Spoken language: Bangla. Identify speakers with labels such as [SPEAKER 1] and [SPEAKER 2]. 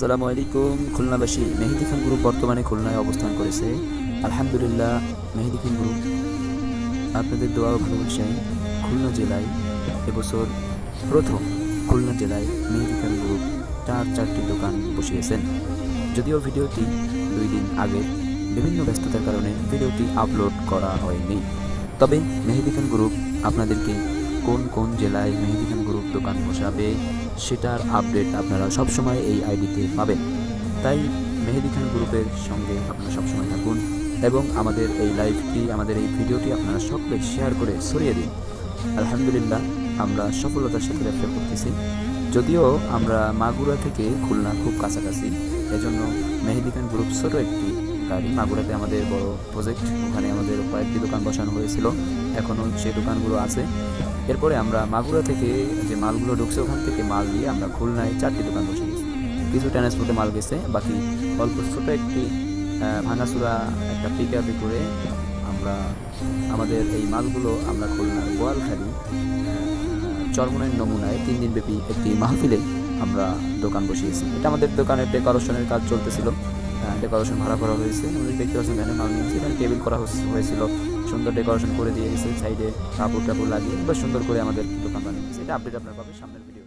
[SPEAKER 1] আসসালামু আলাইকুম। খুলনাবাসী, মেহেদি খান গ্রুপ বর্তমানে খুলনায় অবস্থান করেছে। আলহামদুলিল্লাহ, মেহেদি খান গ্রুপ আপনাদের দোয়া ও ভালোবাসায় খুলনা জেলায় এবছর প্রথম খুলনা জেলায় মেহেদি খান গ্রুপ চারটি দোকান বসিয়েছেন। যদিও ভিডিওটি 2 দিন আগে বিভিন্ন ব্যস্ততার কারণে ভিডিওটি আপলোড করা হয়নি, তবে মেহেদি খান গ্রুপ আপনাদেরকে কোন কোন জেলায় মেহেদি খান গ্রুপ দোকান বসাবে সেটার আপডেট আপনারা সবসময় এই আইডিতে পাবেন। তাই মেহেদি খান গ্রুপের সঙ্গে আপনারা সবসময় থাকুন এবং আমাদের এই লাইভটি, আমাদের এই ভিডিওটি আপনারা সকলে শেয়ার করে ছড়িয়ে দিন। আলহামদুলিল্লাহ, আমরা সফলতার সাথে ব্যবসা করতেছি। যদিও আমরা মাগুরা থেকে খুলনা খুব কাছাকাছি, এজন্য মেহেদি খান গ্রুপ ছোট একটি গাড়ি। মাগুরাতে আমাদের বড় প্রজেক্ট, ওখানে আমাদের কয়েকটি দোকান বসানো হয়েছিল, এখনও সেই দোকানগুলো আছে। এরপরে আমরা মাগুরা থেকে যে মালগুলো ঢুকছে ওখান থেকে মাল দিয়ে আমরা খুলনায় 4টি দোকান বসিয়েছি। কিছু ট্রান্সপোর্টে মাল গেছে, বাকি অল্প ছোট একটি ভাঙাচুরা একটা পিক আপে করে আমরা আমাদের এই মালগুলো আমরা খুলনার বোয়ালখালী চরমনের নমুনায় 3 দিনব্যাপী একটি মাহফিলে আমরা দোকান বসিয়েছি। এটা আমাদের দোকানের ডেকোরেশনের কাজ চলতেছিল, ডেকোরেশন ভাড়া করা হয়েছে। আমাদের দেখতে পাচ্ছেন এখানে মাল নিয়েছি, এখানে টেবিল করা হয়েছিল, সুন্দর ডেকোরেশন করে দিয়ে গেছে, সাইডে কাপড় লাগিয়ে বেশ সুন্দর করে আমাদের দোকান বানিয়েছে। এটা আপডেট আপনার পাবে সামনের ভিডিও।